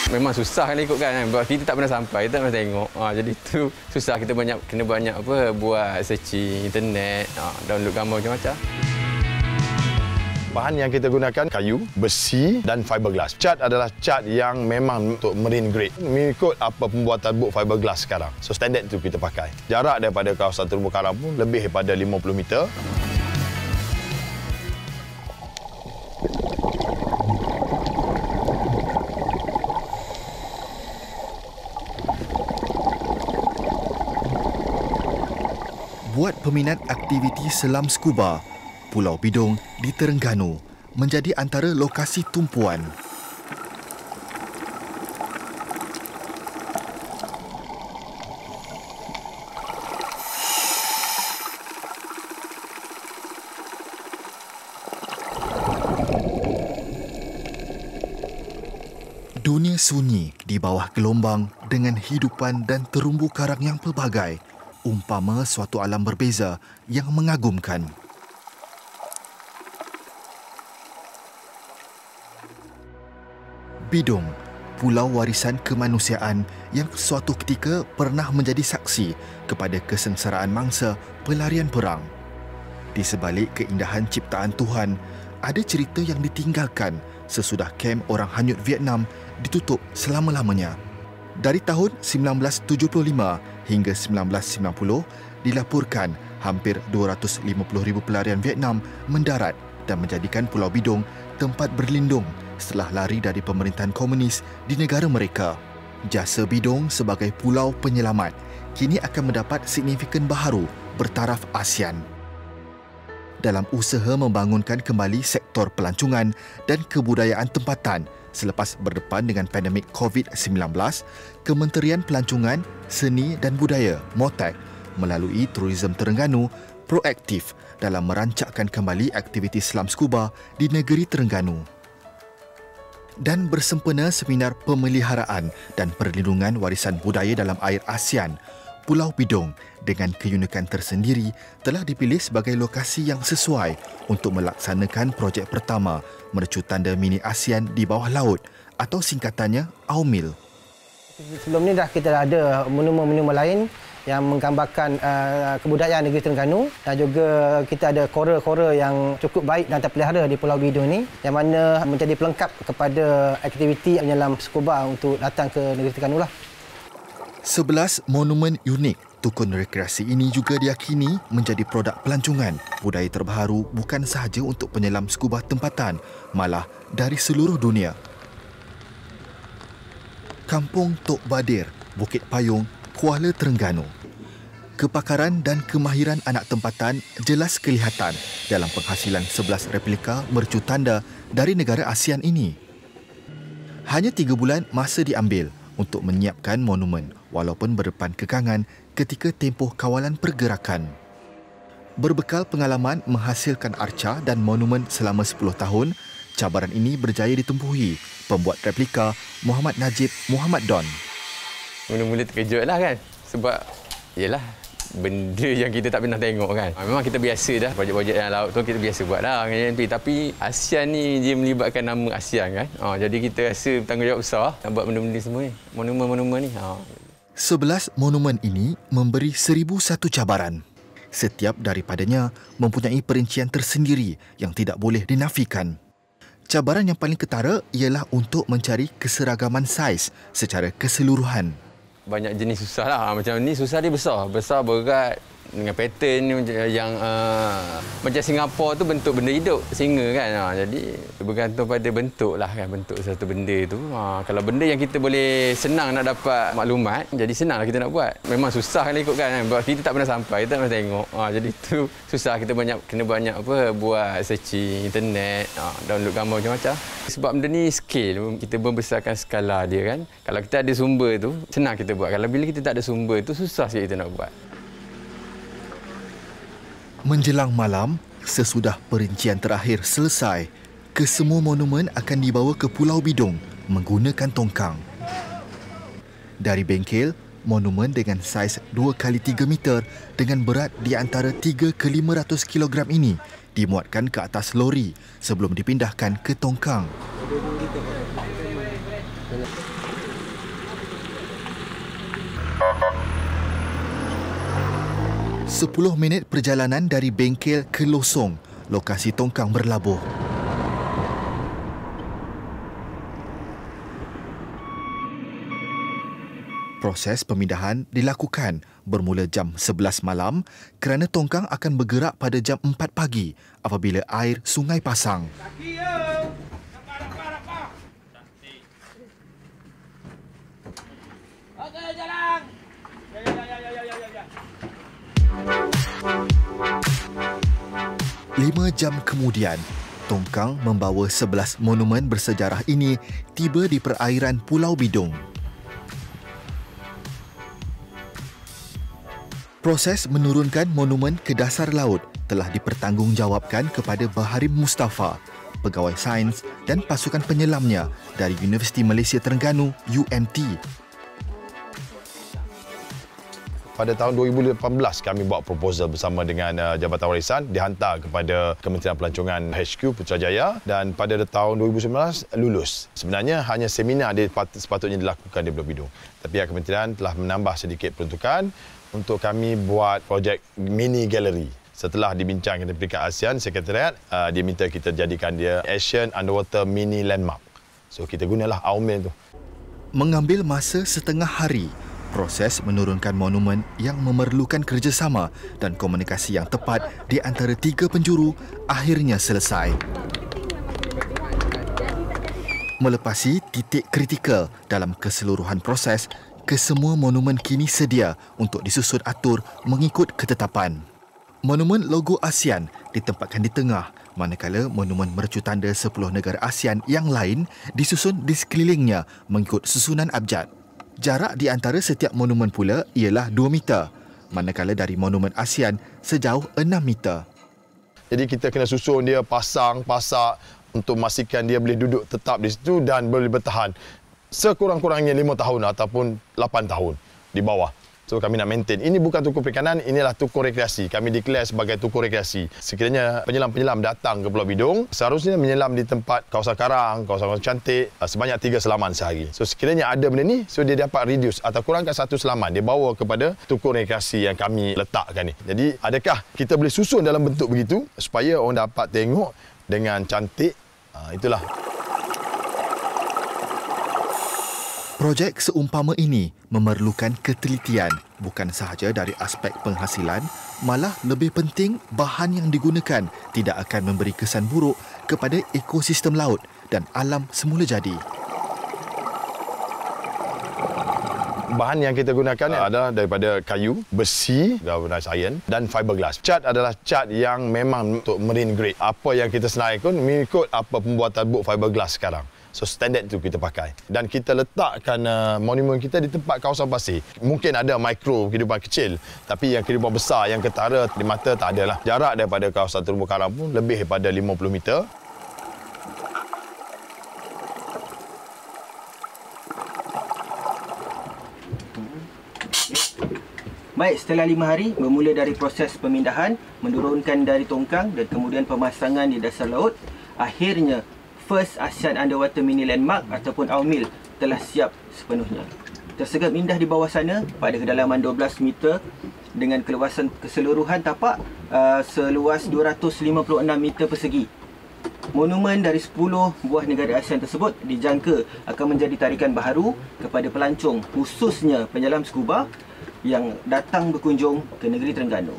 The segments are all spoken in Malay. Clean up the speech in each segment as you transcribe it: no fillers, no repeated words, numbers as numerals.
Memang susah kan ikut kan. Sebab kita tak pernah sampai, kita tak pernah tengok. Jadi tu susah, kita kena banyak buat searching internet, download gambar macam-macam. Bahan yang kita gunakan kayu, besi dan fiberglass. Cat adalah cat yang memang untuk marine grade. Mengikut apa pembuatan boat fiberglass sekarang. So standard itu kita pakai. Jarak daripada kawasan terumbu karang pun lebih daripada 50 meter. Buat peminat aktiviti selam skuba, Pulau Bidong di Terengganu menjadi antara lokasi tumpuan. Dunia sunyi di bawah gelombang dengan hidupan dan terumbu karang yang pelbagai, umpama suatu alam berbeza yang mengagumkan. Bidong, pulau warisan kemanusiaan yang suatu ketika pernah menjadi saksi kepada kesengsaraan mangsa pelarian perang. Di sebalik keindahan ciptaan Tuhan, ada cerita yang ditinggalkan sesudah kem orang hanyut Vietnam ditutup selama-lamanya. Dari tahun 1975 hingga 1990, dilaporkan hampir 250,000 pelarian Vietnam mendarat dan menjadikan Pulau Bidong tempat berlindung setelah lari dari pemerintahan komunis di negara mereka. Jasa Bidong sebagai pulau penyelamat kini akan mendapat signifikan baharu bertaraf ASEAN. Dalam usaha membangunkan kembali sektor pelancongan dan kebudayaan tempatan selepas berdepan dengan pandemik COVID-19, Kementerian Pelancongan, Seni dan Budaya (MOTAK) melalui Tourism Terengganu proaktif dalam merancakkan kembali aktiviti selam skuba di negeri Terengganu. Dan bersempena seminar pemeliharaan dan perlindungan warisan budaya dalam air ASEAN, Pulau Bidong dengan keunikan tersendiri telah dipilih sebagai lokasi yang sesuai untuk melaksanakan projek pertama mercu tanda mini ASEAN di bawah laut atau singkatannya AUMIL. Sebelum ni kita dah ada monumen-monumen lain yang menggambarkan kebudayaan negeri Terengganu, dan juga kita ada kora-kora yang cukup baik dan terpelihara di Pulau Bidong ini, yang mana menjadi pelengkap kepada aktiviti menyelam skuba untuk datang ke negeri Terengganu lah. 11 monumen unik tukun rekreasi ini juga diyakini menjadi produk pelancongan budaya terbaru bukan sahaja untuk penyelam skuba tempatan, malah dari seluruh dunia. Kampung Tok Badir, Bukit Payung, Kuala Terengganu. Kepakaran dan kemahiran anak tempatan jelas kelihatan dalam penghasilan 11 replika mercu tanda dari negara ASEAN ini. Hanya 3 bulan masa diambil untuk menyiapkan monumen walaupun berdepan kekangan ketika tempoh kawalan pergerakan. Berbekal pengalaman menghasilkan arca dan monumen selama 10 tahun, cabaran ini berjaya ditempuhi pembuat replika Muhammad Najib Muhammad Don. Mula-mula terkejut lah kan. Sebab, yelah, benda yang kita tak pernah tengok kan. Memang kita biasa dah, projek-projek yang laut tu kita biasa buat dah. Tapi ASEAN ni dia melibatkan nama ASEAN kan. Jadi kita rasa bertanggungjawab besar nak buat benda-benda semua ni. Monumen-monumen ni. 11 monumen ini memberi 1001 cabaran. Setiap daripadanya mempunyai perincian tersendiri yang tidak boleh dinafikan. Cabaran yang paling ketara ialah untuk mencari keseragaman saiz secara keseluruhan. Banyak jenis susah lah. Macam ni susah dia besar. Besar, berat, dengan pattern yang macam Singapura tu bentuk benda hidup, singa kan. Jadi bergantung pada bentuk lah kan, bentuk satu benda tu. Kalau benda yang kita boleh senang nak dapat maklumat, jadi senanglah kita nak buat. Memang susah kan ikut kan. Sebab kita tak pernah sampai, kita tak pernah tengok. Jadi tu susah, kita kena banyak buat searching internet, download gambar macam-macam. Sebab benda ni scale, kita membesarkan skala dia kan. Kalau kita ada sumber tu, senang kita buat. Kalau bila kita tak ada sumber tu, susah sikit kita nak buat. Menjelang malam, sesudah perincian terakhir selesai, kesemua monumen akan dibawa ke Pulau Bidong menggunakan tongkang. Dari bengkel, monumen dengan saiz 2x3 meter dengan berat di antara 3 ke 500 kg ini dimuatkan ke atas lori sebelum dipindahkan ke tongkang. 10 minit perjalanan dari bengkel ke Losong, lokasi tongkang berlabuh. Proses pemindahan dilakukan bermula jam 11 malam kerana tongkang akan bergerak pada jam 4 pagi apabila air sungai pasang. Okey, jalan. Ya. 5 jam kemudian, tongkang membawa 11 monumen bersejarah ini tiba di perairan Pulau Bidong. Proses menurunkan monumen ke dasar laut telah dipertanggungjawabkan kepada Baharim Mustafa, pegawai sains dan pasukan penyelamnya dari Universiti Malaysia Terengganu UMT. Pada tahun 2018 kami buat proposal bersama dengan Jabatan Warisan, dihantar kepada Kementerian Pelancongan HQ Putrajaya, dan pada tahun 2019 lulus. Sebenarnya hanya seminar sepatutnya dilakukan di Pulau Bidong. Tapi pihak kementerian telah menambah sedikit peruntukan untuk kami buat projek mini gallery. Setelah dibincangkan dengan peringkat ASEAN, Sekretariat dia minta kita jadikan dia Asian Underwater Mini Landmark. So kita gunalah AUMIL tu. Mengambil masa setengah hari, proses menurunkan monumen yang memerlukan kerjasama dan komunikasi yang tepat di antara 3 penjuru akhirnya selesai. Melepasi titik kritikal dalam keseluruhan proses, kesemua monumen kini sedia untuk disusun atur mengikut ketetapan. Monumen logo ASEAN ditempatkan di tengah, manakala monumen mercu tanda 10 negara ASEAN yang lain disusun di sekelilingnya mengikut susunan abjad. Jarak di antara setiap monumen pula ialah 2 meter, manakala dari monumen ASEAN sejauh 6 meter. Jadi kita kena susun dia, pasang, pasak untuk memastikan dia boleh duduk tetap di situ dan boleh bertahan sekurang-kurangnya 5 tahun ataupun 8 tahun di bawah. So kami nak maintain. Ini bukan tukur perikanan, inilah tukur rekreasi. Kami declare sebagai tukur rekreasi. Sekiranya penyelam-penyelam datang ke Pulau Bidong, seharusnya menyelam di tempat kawasan karang, kawasan cantik sebanyak 3 selaman sehari. So sekiranya ada benda ni, so dia dapat reduce atau kurangkan 1 selaman. Dia bawa kepada tukur rekreasi yang kami letakkan ni. Jadi adakah kita boleh susun dalam bentuk begitu supaya orang dapat tengok dengan cantik? Itulah. Projek seumpama ini memerlukan ketelitian bukan sahaja dari aspek penghasilan, malah lebih penting bahan yang digunakan tidak akan memberi kesan buruk kepada ekosistem laut dan alam semula jadi. Bahan yang kita gunakan adalah daripada kayu, besi, galvanized iron dan fiberglass. Cat adalah cat yang memang untuk marine grade. Apa yang kita senaraikan mengikut apa pembuatan boat fiberglass sekarang. So standard tu kita pakai. Dan kita letakkan monumen kita di tempat kawasan pasir. Mungkin ada mikro kehidupan kecil, tapi yang kehidupan besar, yang ketara di mata tak adalah. Jarak daripada kawasan terumbu karang pun lebih daripada 50 meter. Baik, setelah 5 hari, bermula dari proses pemindahan, menurunkan dari tongkang dan kemudian pemasangan di dasar laut, akhirnya First ASEAN Underwater Mini Landmark ataupun AUMIL telah siap sepenuhnya. Tersegap indah di bawah sana pada kedalaman 12 meter dengan keluasan keseluruhan tapak seluas 256 meter persegi. Monumen dari 10 buah negara ASEAN tersebut dijangka akan menjadi tarikan baharu kepada pelancong, khususnya penyelam scuba yang datang berkunjung ke negeri Terengganu.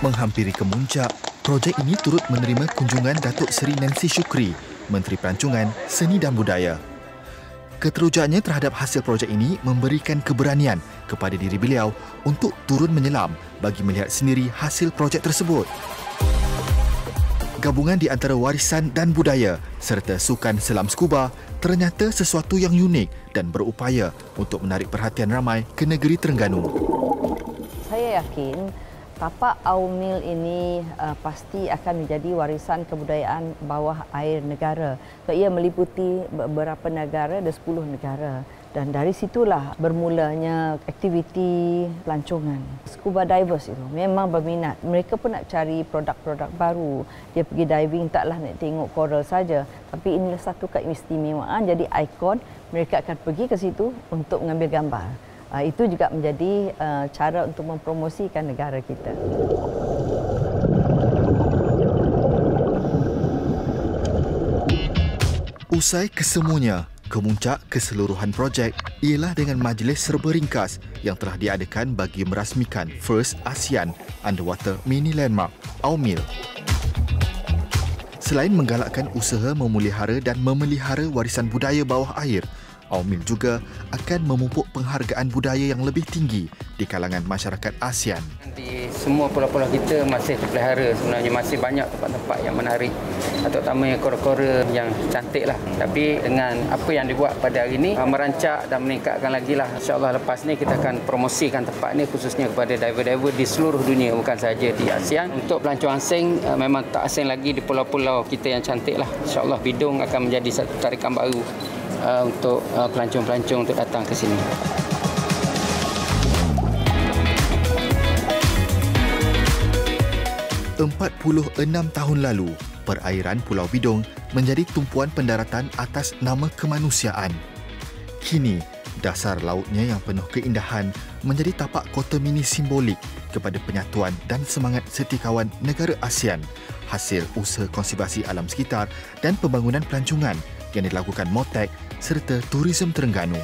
Menghampiri kemuncak, projek ini turut menerima kunjungan Datuk Seri Nancy Shukri, Menteri Pelancongan, Seni dan Budaya. Keterujaannya terhadap hasil projek ini memberikan keberanian kepada diri beliau untuk turun menyelam bagi melihat sendiri hasil projek tersebut. Gabungan di antara warisan dan budaya serta sukan selam scuba ternyata sesuatu yang unik dan berupaya untuk menarik perhatian ramai ke negeri Terengganu. Saya yakin tapak AUMIL ini pasti akan menjadi warisan kebudayaan bawah air negara. So, ia meliputi beberapa negara, ada 10 negara. Dan dari situlah bermulanya aktiviti pelancongan. Scuba divers itu memang berminat. Mereka pun nak cari produk-produk baru. Dia pergi diving taklah nak tengok coral saja, tapi inilah satu keistimewaan. Jadi ikon, mereka akan pergi ke situ untuk mengambil gambar. Itu juga menjadi cara untuk mempromosikan negara kita. Usai kesemuanya, kemuncak keseluruhan projek ialah dengan majlis serba ringkas yang telah diadakan bagi merasmikan First ASEAN Underwater Mini Landmark, AUMIL. Selain menggalakkan usaha memelihara dan memelihara warisan budaya bawah air, AUMIL juga akan memupuk penghargaan budaya yang lebih tinggi di kalangan masyarakat ASEAN. Di semua pulau-pulau kita masih terpelihara, sebenarnya masih banyak tempat-tempat yang menarik, terutamanya kora-kora yang cantik lah. Tapi dengan apa yang dibuat pada hari ini, merancak dan meningkatkan lagi lah. InsyaAllah lepas ni kita akan promosikan tempat ni khususnya kepada diver-diver di seluruh dunia, bukan sahaja di ASEAN. Untuk pelancong asing, memang tak asing lagi di pulau-pulau kita yang cantik lah. InsyaAllah Bidung akan menjadi satu tarikan baru untuk pelancong-pelancong untuk datang ke sini. "46 tahun lalu, perairan Pulau Bidong menjadi tumpuan pendaratan atas nama kemanusiaan. Kini, dasar lautnya yang penuh keindahan menjadi tapak kota mini simbolik kepada penyatuan dan semangat setikawan negara ASEAN, hasil usaha konservasi alam sekitar dan pembangunan pelancongan yang dilakukan MOTEC serta Tourism Terengganu.